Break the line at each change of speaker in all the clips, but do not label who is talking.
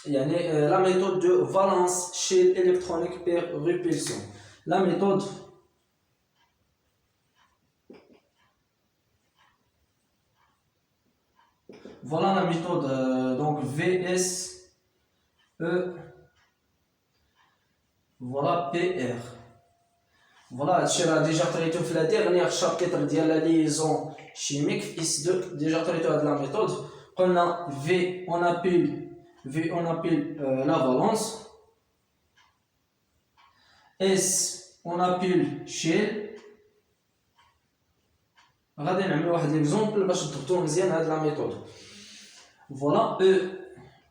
la méthode de valence chez électronique par répulsion. La méthode voilà la méthode donc VSE voilà PR. Voilà, je l'ai déjà traité dans le dernier chapitre de la liaison chimique. Ici, déjà traité de la méthode. On a V, on appelle la valence. S, on appelle shell. Regardez, on a un exemple pour que vous la méthode. Voilà, E,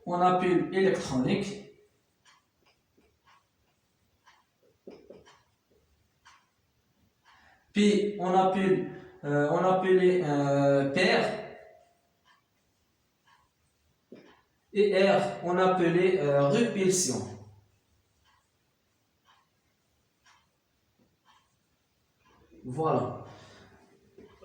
on appelle électronique. P, on appelle paire. Et R, on appelait répulsion. Voilà.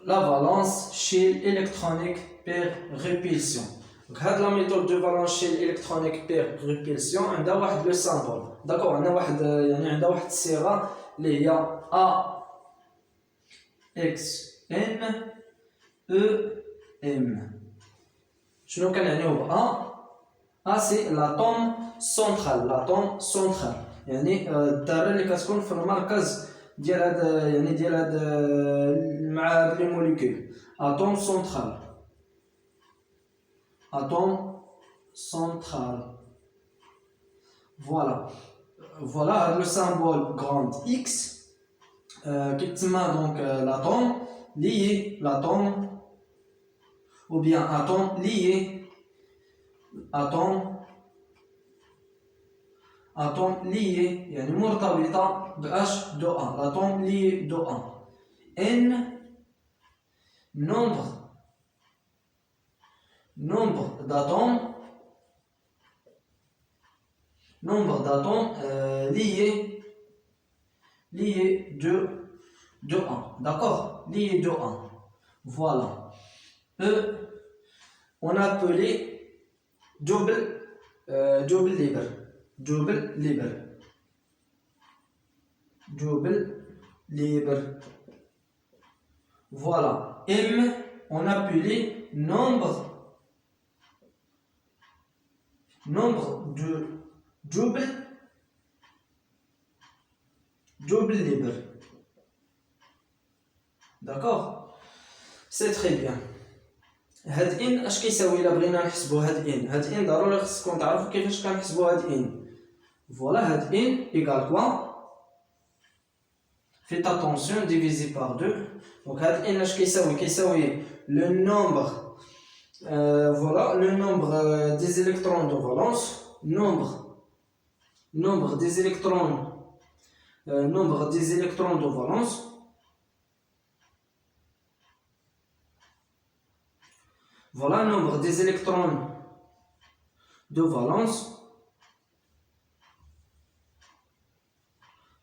La valence chez électronique par répulsion. Donc, la méthode de valence chez électronique par répulsion, on a le symbole. D'accord, on a une صيغة اللي هي A X N E M. شنو كنعنيو ب A c'est l'atome central. L'atome central. يعني الذرة اللي كتكون في المركز ديال هاد مع هاد لي موليكول. Atome central. Atome central. Voilà. Voilà le symbole grand X. Qui tient donc l'atome lié, l'atome ou bien atome lié, atome lié, يعني مرتبطة ب H2A, l'atome lié 2A. N, nombre d'atomes liés 2A, d'accord, lié 2A. Voilà. E, on appelait double libre. Voilà. M, on appelait nombre de double libre. D'accord, c'est très bien. هاد ان اش كيساوي الا بغينا نحسبوا هاد ان ضروري خصكم تعرفوا كيفاش كنحسبوا هاد ان. فوالا هاد ان ايكال كوا faites attention divisé par 2. donc هاد ان اش كيساوي le nombre voilà le nombre des électrons de valence, nombre des électrons de valence. Voilà le nombre des électrons de valence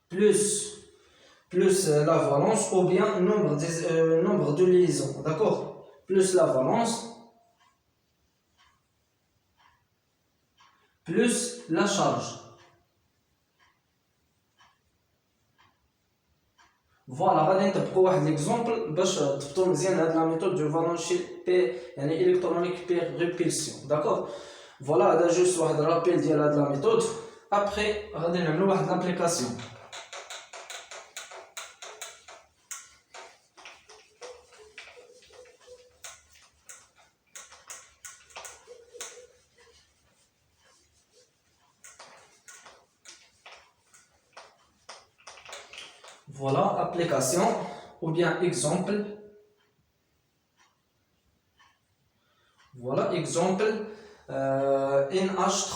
plus la valence ou bien nombre de liaisons, d'accord, plus la valence plus la charge. Voilà, غادي نطبقوا واحد ليكزومبل باش تفهموا مزيان هاد لا ميثود دو فالونس بي يعني الكترونيك بير ريبيلسيون. داكور، فوالا هذا جوست واحد رابيل ديال هاد لا ميثود. ابري غادي نعملوا واحد لابليكاسيون. Voilà, application ou bien exemple. Voilà, exemple NH3.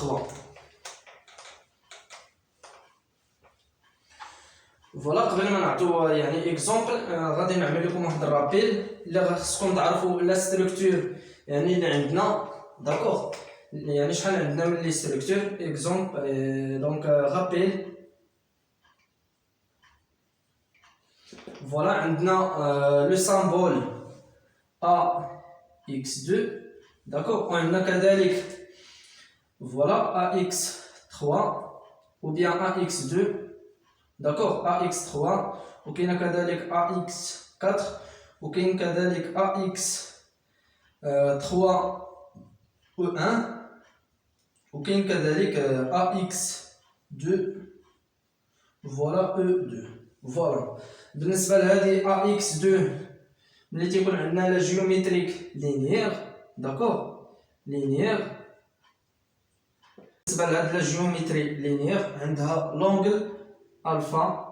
Voilà, قبل ما نعطيو يعني exemple غادي نعمل لكم واحد الرابيل اللي خصكم تعرفوا لا ستركتور يعني اللي عندنا. داكوغ، يعني شحال عندنا من لي ستركتور exemple donc rappel. Voilà, عندنا le symbole AX2, d'accord. On a كذلك voilà AX3 ou bien AX2, d'accord, AX3 وكاين كذلك AX4 وكاين كذلك AX3E1 وكاين كذلك AX2 voilà E2 voilà. بالنسبة لهذه AX2 ملي تيكون عندنا لا جيوميتريك لينيير داكوغ لينيير. بالنسبة لهاد لا جيوميتري لينيير عندها لونغل الفا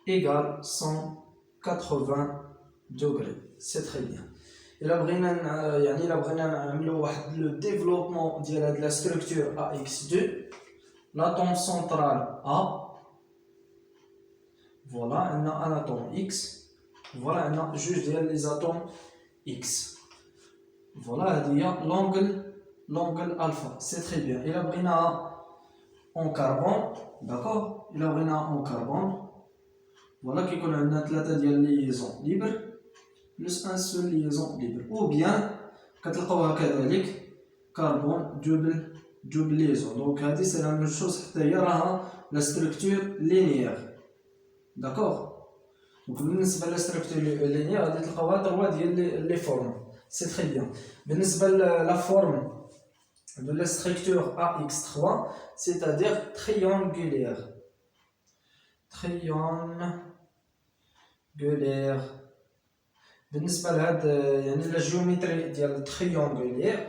إيكال 180 دوغري سي تري بيان. إلا بغينا نعملو واحد لو ديفلوبمون ديال هاد لا ستركتور AX2 l'atome central A voilà عندنا un atome X voilà عندنا جوج ديال لي زاتوم X voilà هادي هي l'angle alpha c'est très bien. إلا بغيناها en carbone d'accord إلا بغيناها en carbone voilà كيكون عندنا ثلاثة ديال لي liaisons libres plus un seul liaison libre ou bien كتلقاوها كذلك كربون double liaison. donc هادي سي لا ميم شوز حتى هي راها لا ستركتور لينيير داكوغ. donc بالنسبة لا ستركتور لينيير غادي تلقاوها تروا ديال لي فورم سي تري بيان. بالنسبة لا فورم de la structure AX3 c'est-à-dire triangulaire بالنسبة لهاد يعني لا جيومتري ديال triangulaire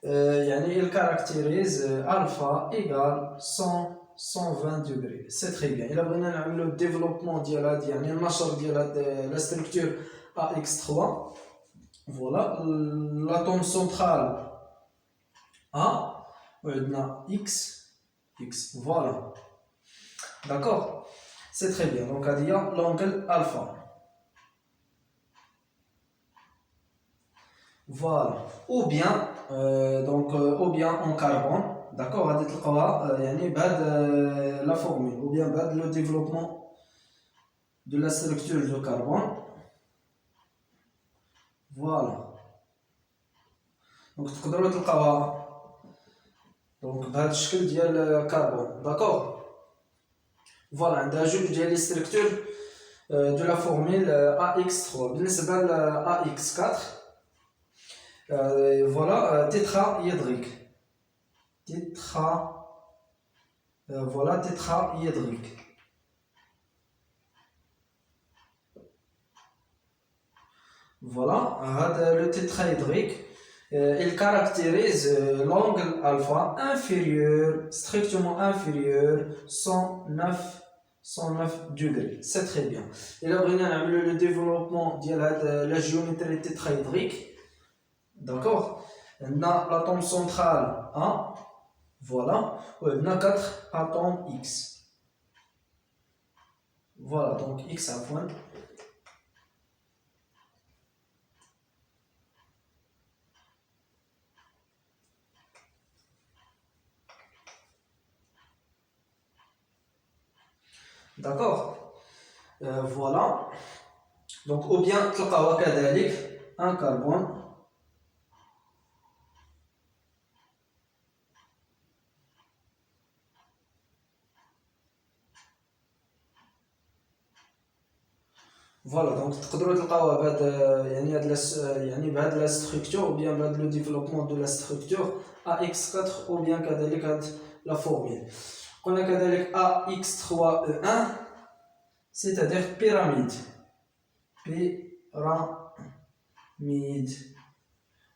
يعني il caractérise alpha égale 120 degrés c'est très bien. إلا بغينا نعملو الديفلوبمون ديال هاد يعني النشر ديال هاد لا ستركتور AX3 voilà l'atome central A وعندنا X voilà d'accord c'est très bien. donc هادي هي l'angle alpha voilà ou bien ou bien en carbone d'accord غادي تلقاوها يعني بهاد la formule ou bien بهاد le développement de la structure de carbone voilà. donc تقدروا تلقاوها donc بهذا الشكل ديال كربون داكوغ فوالا عندها جوج ديال لي ستركتور دو لا فورميل AX3. بالنسبه ل AX4 فوالا tétraédrique voilà tétraédrique voilà هذا لو tétraédrique il caractérise l'angle alpha inférieur, strictement inférieur, 109 degrés. C'est très bien. Et là, on a le développement de la géométrie tétraédrique. D'accord. On a l'atome central A. Voilà. On a 4 atomes X. Voilà. Donc X à point. d'accord voilà. donc ou bien تلقاوها كذلك un carbone voilà. donc تقدروا تلقاوها بهاد يعني هاد يعني بهاد لا ستركتور ou bien بهاد لو ديفلوبمون دو لا ستركتور AX4 ou bien كذلك هاد لا فورميل. قلنا كذلك AX3E1 c'est-à-dire pyramide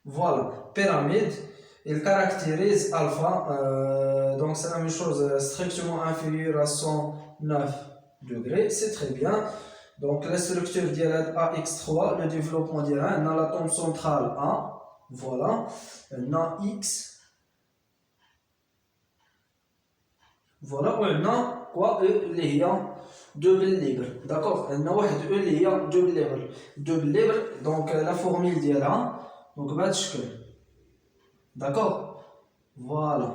voilà pyramide. il caractérise alpha donc c'est la même chose strictement inférieur à 109 degrés c'est très bien. donc la structure ديال AX3 le développement ديالها on a l'atome central A voilà on a X voilà on a quoi اللي هي double libre d'accord. on a واحد اللي هي double libre donc la formule ديالها donc بهذا الشكل d'accord voilà.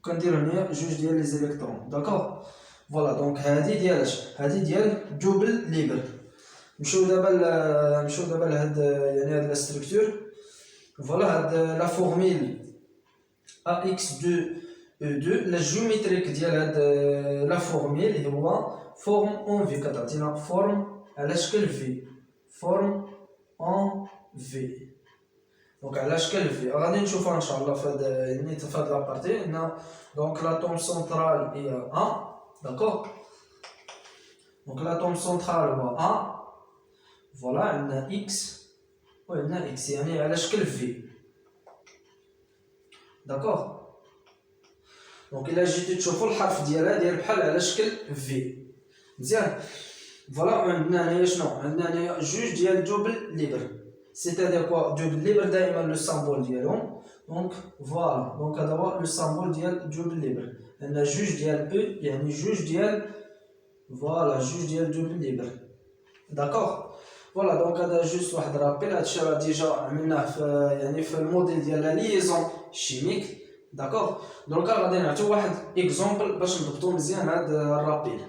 كندير هنا جوج ديال لي زيليكترون d'accord voilà. donc هادي ديال double libre. نمشيو دابا لهاد يعني هاد لا ستركتور فوالا هاد لا فورميل AX2 E2 la géométrique ديال هاد لا فورميل هو فورم اون في كتعطينا فورم على شكل في فورم اون في دونك على شكل في غادي نشوفها ان شاء الله في هاد يعني في هاد لابارتي هنا دونك لاتوم سنترال هي ا داكوغ دونك لاتوم سنترال هو ا فوالا عندنا اكس وعندنا اكس يعني على شكل في داكوغ دونك الا جيتو تشوفو الحرف ديالها داير بحال على شكل في مزيان فوالا عندنا هنايا شنو عندنا هنايا جوج ديال دوبل ليبر سيتادير كوا دوبل ليبر دائما لو سامبول ديالهم دونك فوالا دونك هذا هو لو سامبول ديال دوبل ليبر عندنا جوج ديال او يعني جوج ديال فوالا جوج ديال دوبل ليبر داكوغ فوالا دونك هذا جوست واحد رابيل هادشي راه ديجا عملناه في يعني في الموديل ديال لا ليزون شيميك داكوغ دونك غادي نعطيو واحد اكزومبل باش نضبطو مزيان هاد الرابيل